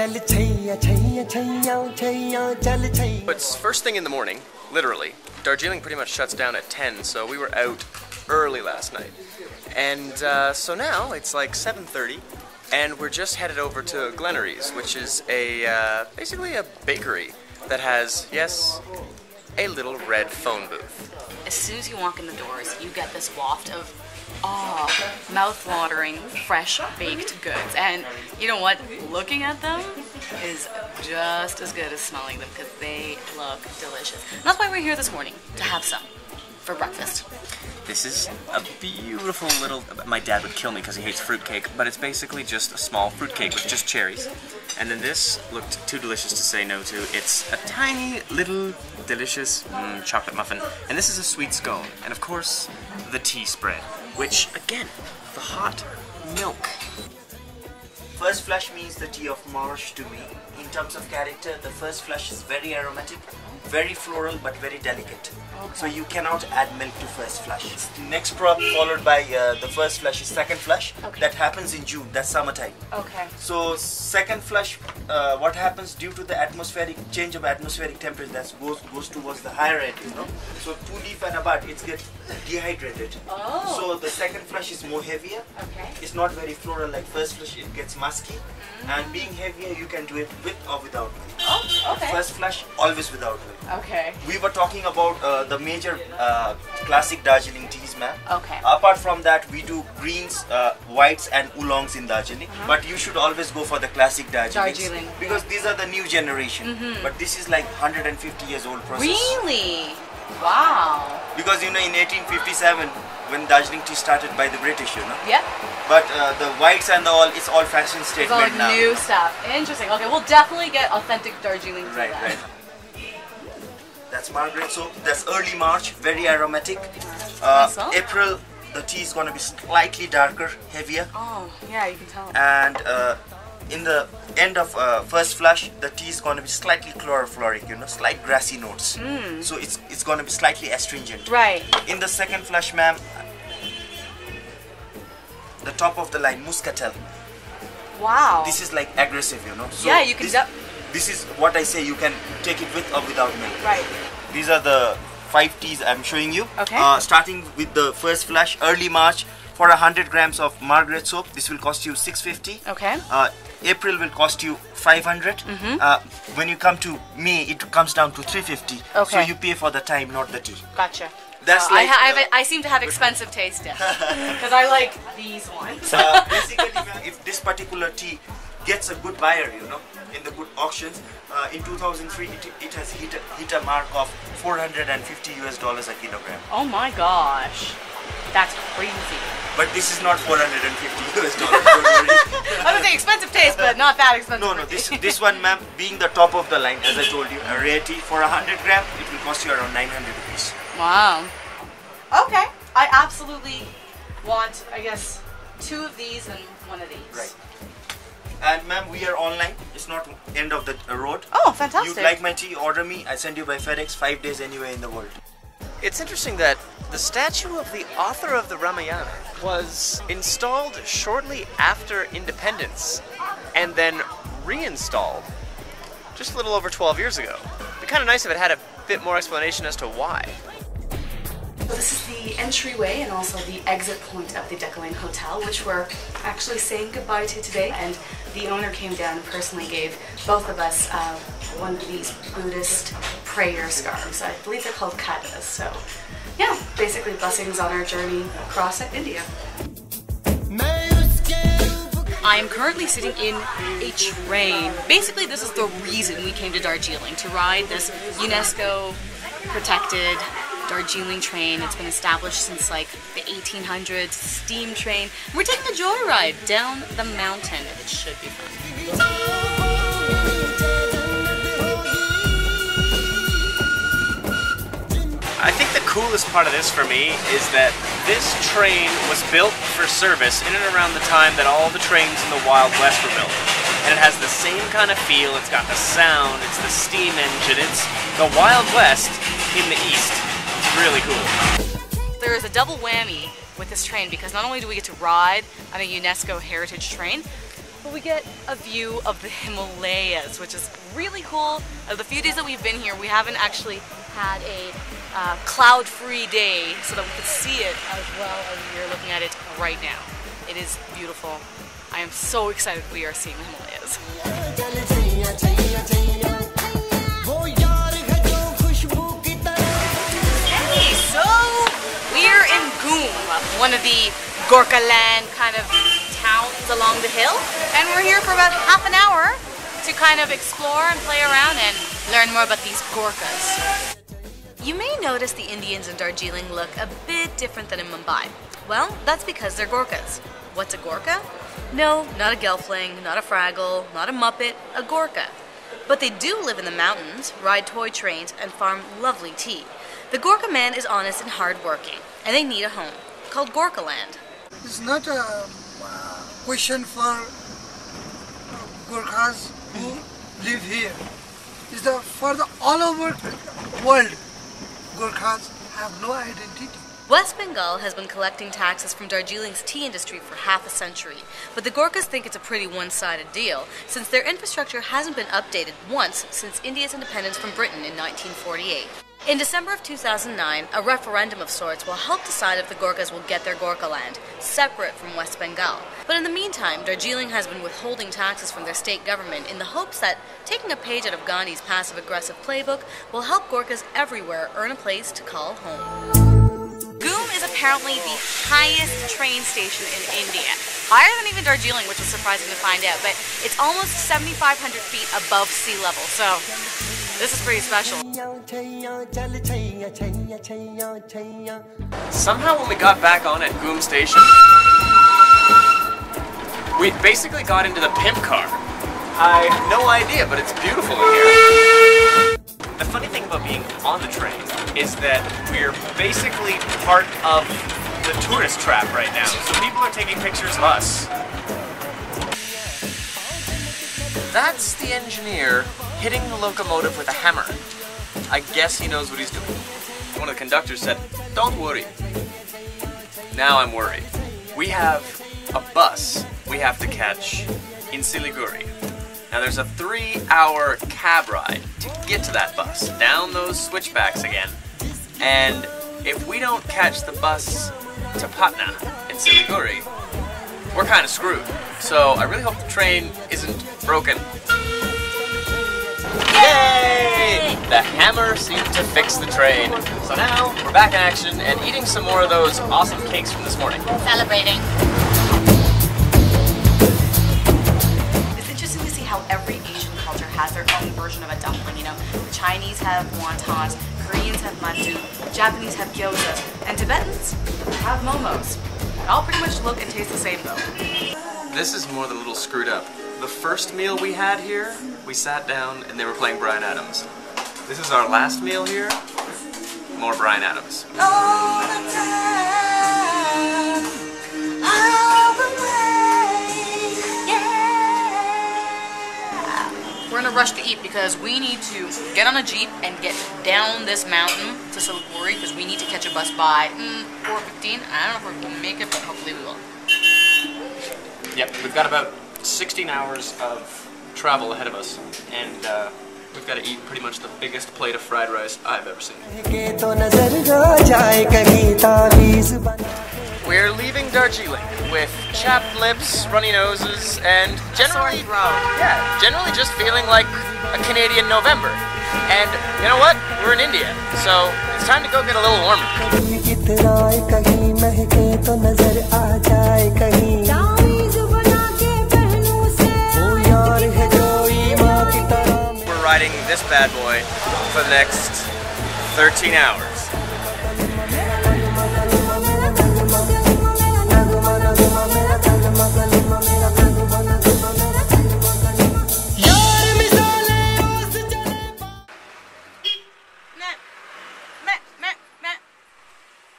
It's first thing in the morning, literally. Darjeeling pretty much shuts down at 10, so we were out early last night. And so now it's like 7:30, and we're just headed over to Glenary's, which is basically a bakery that has, yes, a little red phone booth. As soon as you walk in the doors, you get this waft of mouth-watering, fresh baked goods. And you know what? Looking at them is just as good as smelling them because they look delicious. And that's why we're here this morning, to have some for breakfast. This is a beautiful little... My dad would kill me because he hates fruitcake, but it's basically just a small fruitcake with just cherries. And then this looked too delicious to say no to. It's a tiny little delicious chocolate muffin. And this is a sweet scone. And of course, the tea spread, which, again, the hot milk. First flush means the tea of marsh to me. In terms of character, the first flush is very aromatic, very floral, but very delicate. Okay. So you cannot add milk to first flush. Next crop followed by the first flush is second flush. Okay. That happens in June, that's summertime. Okay. So second flush, what happens due to the change of atmospheric temperature that goes towards the higher end, you know. So two leaf and a bud, it gets dehydrated. Oh. So the second flush is more heavier. Okay. It's not very floral like first flush, it gets musky. And being heavier, you can do it with or without milk. Oh, okay. First flush, always without milk. Okay. We were talking about the major classic Darjeeling teas, ma'am. Okay. Apart from that, we do greens, whites and oolongs in Darjeeling. But you should always go for the classic Darjeeling. Because these are the new generation. But this is like 150 years old process. Really? Wow. Because you know, in 1857, when Darjeeling tea started by the British, you know. Yeah. But the whites and it's all fashion statement it's all now. New stuff. Interesting. Okay, we'll definitely get authentic Darjeeling tea. Right, right. That's Margaret soap. That's early March, very aromatic. April, the tea is going to be slightly darker, heavier. Oh, yeah, you can tell. And in the end of first flush, the tea is going to be slightly chlorofloric, you know, slight grassy notes. So it's going to be slightly astringent. Right. In the second flush, ma'am, the top of the line, muscatel. Wow. This is like aggressive, you know. So yeah, you can. This is what I say. You can take it with or without milk. Right. These are the 5 teas I'm showing you. Okay. Starting with the first flush, early March, for 100 grams of Margaret soap, this will cost you $6.50. Okay. April will cost you $500. When you come to May, it comes down to $3.50. Okay. So you pay for the time, not the tea. Gotcha. That's like, I seem to have expensive taste because I like these ones. Basically, if this particular tea gets a good buyer, you know, in the good auctions, in 2003 it has hit a mark of $450 a kilogram. Oh my gosh, that's crazy. But this is not $450. Don't worry. I was gonna say expensive taste, but not that expensive. No, this one, ma'am, being the top of the line, as I told you, a rare tea for 100 grams, it will cost you around 900 rupees. Wow. Okay, I absolutely want, I guess, 2 of these and 1 of these. Right. And ma'am, we are online. It's not end of the road. Oh, fantastic. You'd like my tea, order me. I send you by FedEx 5 days anywhere in the world. It's interesting that the statue of the author of the Ramayana was installed shortly after independence and then reinstalled just a little over 12 years ago. It'd be kind of nice if it had a bit more explanation as to why. This is the entryway and also the exit point of the Darjeeling Hotel, which we're actually saying goodbye to today. And the owner came down and personally gave both of us one of these Buddhist prayer scarves. I believe they're called katas. So, yeah, basically blessings on our journey across India. I am currently sitting in a train. Basically, this is the reason we came to Darjeeling, to ride this UNESCO protected Darjeeling train. It's been established since like the 1800s, steam train. We're taking a joyride down the mountain. It should be fun. I think the coolest part of this for me is that this train was built for service in and around the time that all the trains in the Wild West were built. And it has the same kind of feel, it's got the sound, it's the steam engine, it's the Wild West in the East. It's really cool. There is a double whammy with this train because not only do we get to ride on a UNESCO heritage train, but we get a view of the Himalayas, which is really cool. The few days that we've been here, we haven't actually had a cloud-free day so that we could see it as well as we're looking at it right now. It is beautiful. I am so excited we are seeing the Himalayas. Hey, so we're in Ghoom, one of the Gorkha land kind of towns along the hill, and we're here for about half an hour to kind of explore and play around and learn more about these Gorkhas. You may notice the Indians in Darjeeling look a bit different than in Mumbai. Well, that's because they're Gorkhas. What's a Gorkha? No, not a Gelfling, not a Fraggle, not a Muppet, a Gorkha. But they do live in the mountains, ride toy trains, and farm lovely tea. The Gorkha man is honest and hardworking, and they need a home, called Gorkha land. It's not a question for Gorkhas who live here. It's for the all over world. Gorkhas have no identity. West Bengal has been collecting taxes from Darjeeling's tea industry for half a century, but the Gorkhas think it's a pretty one-sided deal, since their infrastructure hasn't been updated once since India's independence from Britain in 1948. In December of 2009, a referendum of sorts will help decide if the Gorkhas will get their Gorkha land, separate from West Bengal. But in the meantime, Darjeeling has been withholding taxes from their state government in the hopes that taking a page out of Gandhi's passive-aggressive playbook will help Gorkhas everywhere earn a place to call home. Ghoom is apparently the highest train station in India. Higher than even Darjeeling, which was surprising to find out, but it's almost 7,500 feet above sea level, so this is pretty special. Somehow when we got back on at Ghoom Station, we basically got into the pimp car. I have no idea, but it's beautiful in here. The funny thing about being on the train is that we're basically part of the tourist trap right now. So people are taking pictures of us. That's the engineer hitting the locomotive with a hammer. I guess he knows what he's doing. One of the conductors said, "Don't worry." Now I'm worried. We have a bus we have to catch in Siliguri. Now there's a 3-hour cab ride to get to that bus, down those switchbacks again. And if we don't catch the bus to Patna in Siliguri, we're kind of screwed. So I really hope the train isn't broken. Yay! The hammer seemed to fix the train. So now we're back in action and eating some more of those awesome cakes from this morning. Celebrating. How every Asian culture has their own version of a dumpling, you know. The Chinese have wontons, Koreans have mandu, Japanese have gyoza, and Tibetans have momos. They all pretty much look and taste the same though. This is more than a little screwed up. The first meal we had here, we sat down and they were playing Bryan Adams. This is our last meal here, more Bryan Adams. All the time, all the way. We're in a rush to eat because we need to get on a jeep and get down this mountain to Siliguri because we need to catch a bus by 4:15. I don't know if we're going to make it, but hopefully we will. Yep, we've got about 16 hours of travel ahead of us, and we've got to eat pretty much the biggest plate of fried rice I've ever seen. We're leaving Darjeeling with chapped lips, runny noses, and generally just feeling like a Canadian November. And you know what? We're in India, so it's time to go get a little warmer. We're riding this bad boy for the next 13 hours.